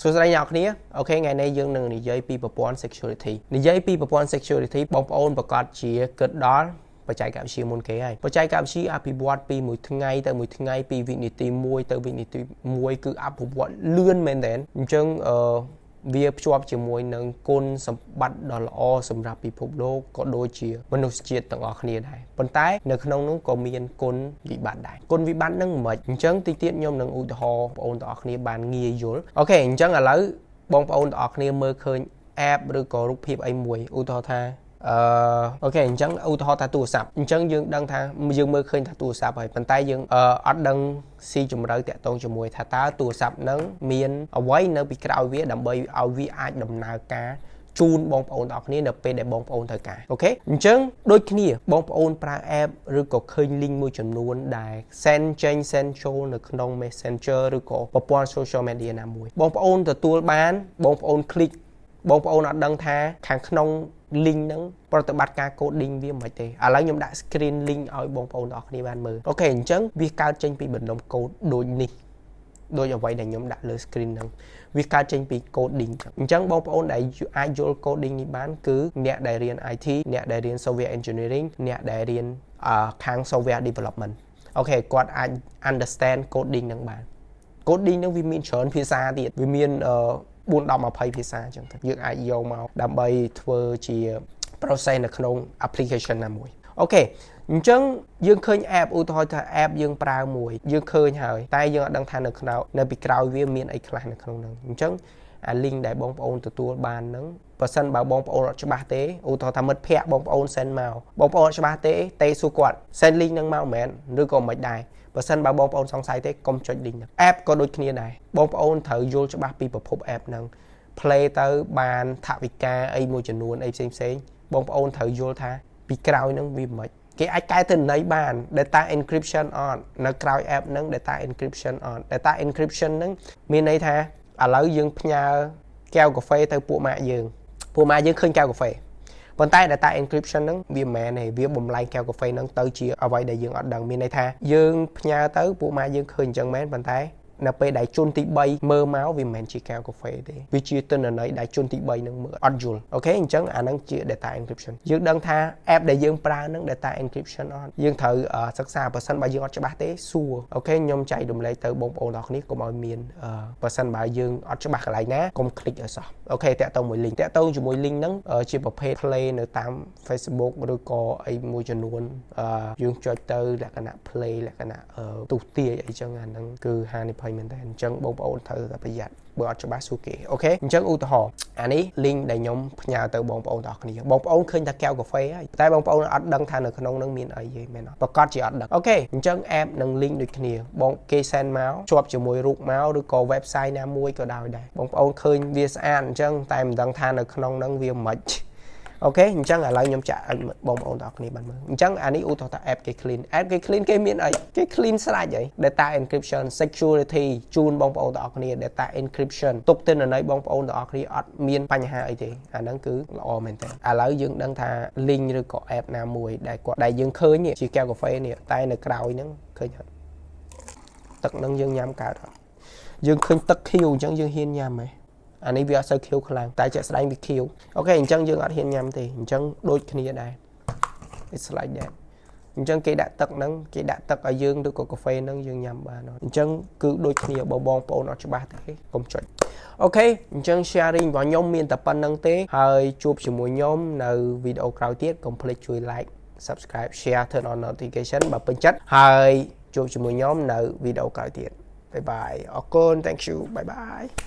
សួស្តីអ្នកគ្នាអូខេថ្ងៃនេះយើងនឹងនិយាយពីប្រព័ន្ធ security និយាយពីប្រព័ន្ធ security បងប្អូនប្រកាសជាគិតដល់បច្ចេកវិទ្យាមុនគេហើយបច្ចេកវិទ្យាអភិវឌ្ឍពីមួយថ្ងៃទៅមួយថ្ងៃពីវិនាទី1ទៅវិនាទី1គឺអភិវឌ្ឍលឿនមែនទែនអញ្ចឹងវាភ្ជាប់ជាមួយនឹងគុណសម្បត្តិដ៏ល្អសម្រាប់ពិភពលោកក៏ដូចជាមនុស្សជាតិទាំងអស់គ្នាដែរប៉ុន្តែនៅក្នុងនោះក៏មានគុណវិបត្តិដែរគុណវិបត្តិហ្នឹងមិនអញ្ចឹងតិចទៀតខ្ញុំនឹងឧទាហរណ៍បងប្អូនទាំងអស់គ្នាបានងាយយល់អូខេអញ្ចឹងឥឡូវបងប្អូនទាំងអស់គ្នាមើលឃើញ app ឬក៏រូបភាពអីមួយឧទាហរណ៍ថាអូខេអញ្ចឹងឧទាហរណ៍ថាទូរស័ព្ទអញ្ចឹងយើងដឹងថាយើងមើលឃើញថាទូរស័ព្ទហើយប៉ុន្តែយើងអត់ដឹងស៊ីជម្រៅតាក់ទងជាមួយថាតើទូរស័ព្ទហ្នឹងមានអ្វីនៅពីក្រោយវាដើម្បីឲ្យវាអាចដំណើរការជូនបងប្អូនទាំងអស់គ្នានៅពេលដែលបងប្អូនត្រូវការអូខេអញ្ចឹងដូចគ្នាបងប្អូនប្រើ app ឬក៏ឃើញ link មួយចំនួនដែល send ចេញ send ចូលនៅក្នុង Messenger ឬក៏ប្រព័ន្ធ social media ណាមួយបងប្អូនទទួលបានបងប្អូន click បងប្អូនអត់ដឹងថាខាងក្នុង link ហ្នឹងប្រតិបត្តិការ coding វាមិនទេឥឡូវខ្ញុំដាក់ screen link ឲ្យបងប្អូនទាំងអស់គ្នាបានមើលអូខេអញ្ចឹងវាកើតចេញពីបណ្ដុំ code ដូចនេះដូចអ្វីដែលខ្ញុំដាក់លើ screen ហ្នឹងវាកើតចេញពី coding អញ្ចឹងបងប្អូនដែលអាចយល់ coding នេះបានគឺអ្នកដែលរៀន IT អ្នកដែលរៀន software engineering អ្នកដែលរៀនខាង software development អូខេគាត់អាច understand coding ហ្នឹងបាន coding ហ្នឹងវាមានច្រើនភាសាទៀតវាមាន4-10-20 ភាសាអញ្ចឹងទៅយើងអាចយកមកដើម្បីធ្វើជា process នៅក្នុង application ណាមួយអូខេអញ្ចឹងយើងឃើញ app ឧទាហរណ៍ថា app យើងប្រើមួយយើងឃើញហើយតែយើងអត់ដឹងថានៅពីក្រោយវាមានអីខ្លះនៅក្នុងហ្នឹងអញ្ចឹងអា link ដែលបងប្អូនទទួលបានហ្នឹងបើសិនបើបងប្អូនអត់ច្បាស់ទេឧទាហរណ៍ថាមិត្តភ័ក្តិបងប្អូន send មកបងប្អូនអត់ច្បាស់ទេសួរគាត់ send link ហ្នឹងមកមែនឬក៏មិនដែរបើសិនបើបងប្អូនសង្ស័យទេកុំចុច link ហ្នឹង app ក៏ដូចគ្នាដែរបងប្អូនត្រូវយល់ច្បាស់ពីប្រភព app ហ្នឹង play ទៅបានថវិកាអីមួយចំនួនអីផ្សេងបងប្អូនត្រូវយល់ថាពីក្រោយហ្នឹងវាមិនគេអាចកែទិន្នន័យបាន data encryption on នៅក្រោយ app ហ្នឹង data encryption on data encryption ហ្នឹងមានន័យថាឥឡូវយើងផ្ញើកែវកាហ្វេទៅពួកម៉ាក់យើងឃើញកែវកាហ្វេប៉ុន្តែ data encryption ហ្នឹងវាមិនមែនទេវាបំលែងកែវកាហ្វេហ្នឹងទៅជាអ្វីដែលយើងអត់ដឹងមានន័យថាយើងផ្ញើទៅពួកម៉ាក់យើងឃើញអញ្ចឹងមែនប៉ុន្តែនៅពេលដែលជនទី3មើលមកវាមិនមែនជាកែវកាហ្វេទេវាជាទិន្នន័យដែលជនទី3នឹងមើលអត់យល់អូខេអញ្ចឹងអាហ្នឹងជា data encryption យើងដឹងថា app ដែលយើងប្រើហ្នឹង data encryption on យើងត្រូវសិក្សាបើសិនបើយើងអត់ច្បាស់ទេសួរអូខេខ្ញុំចែករំលែកទៅបងប្អូនទាំងអស់គ្នាកុំឲ្យមានបើសិនបើយើងអត់ច្បាស់កន្លែងណាកុំ click ឲ្យសោះអូខេតាក់ទងមួយ link តាក់ទងជាមួយ link ហ្នឹងជាប្រភេទ play នៅតាម Facebook ឬក៏អីមួយចំនួនយើងចុចទៅលក្ខណៈ play លក្ខណៈទូទាយអីចឹងអាហ្នឹងគឺហានិភ័យមែនតើអញ្ចឹងបងប្អូនត្រូវតែប្រយ័ត្នបើអត់ច្បាស់សួរគេអូខេអញ្ចឹងឧទាហរណ៍អានេះ link ដែលខ្ញុំផ្ញើទៅបងប្អូនទាំងអស់គ្នាបងប្អូនឃើញតែកែវកាហ្វេហើយតែបងប្អូនអត់ដឹងថានៅក្នុងហ្នឹងមានអីទេមែនអត់ប្រកាសជាអត់ដឹងអូខេអញ្ចឹង app និង link ដូចគ្នាបងគេ send មកជាប់ជាមួយរូបមកឬក៏ website ណាមួយក៏ដោយដែរបងប្អូនឃើញវាស្អាតអញ្ចឹងតែមិនដឹងថានៅក្នុងហ្នឹងវាមិនអូខេអញ្ចឹងឥឡូវខ្ញុំចាក់ឲ្យបងប្អូនទាំងអស់គ្នាបានមើលអញ្ចឹងអានេះឧទាហរណ៍ថា app គេ clean គេមានអីគេ clean ស្រាច់ហី data encryption security ជូនបងប្អូនទាំងអស់គ្នា data encryption ទុកទិន្នន័យបងប្អូនទាំងអស់គ្នាអត់មានបញ្ហាអីទេអាហ្នឹងគឺល្អមែនតើឥឡូវយើងដឹងថា link ឬក៏ app ណាមួយដែលយើងឃើញជាកែវកាហ្វេនេះតែនៅក្រោយហ្នឹងឃើញអត់ទឹកហ្នឹងយើងញ៉ាំកើតអត់យើងឃើញទឹកខៀវអញ្ចឹងយើងហ៊ានញ៉ាំហ៎អានេះវាអត់សូវខៀវខ្លាំងតែជាក់ស្ដែងវាខៀវអូខេអញ្ចឹងយើងអត់ហ៊ានញ៉ាំទេអញ្ចឹងដូចគ្នាដែរ It's like that អញ្ចឹងគេដាក់ទឹកហ្នឹងគេដាក់ទឹកឲ្យយើងឬក៏កាហ្វេហ្នឹងយើងញ៉ាំបានអញ្ចឹងគឺដូចគ្នាបងប្អូនអត់ច្បាស់ទេកុំចុចអូខេអញ្ចឹង sharing របស់ខ្ញុំមានតែប៉ុណ្្នឹងទេហើយជួបជាមួយខ្ញុំនៅវីដេអូក្រោយទៀតកុំភ្លេចជួយ like subscribe share turn on notification បើពេញចិត្តហើយជួបជាមួយខ្ញុំនៅវីដេអូក្រោយទៀតបាយបាយអរគុណ thank you បាយបាយ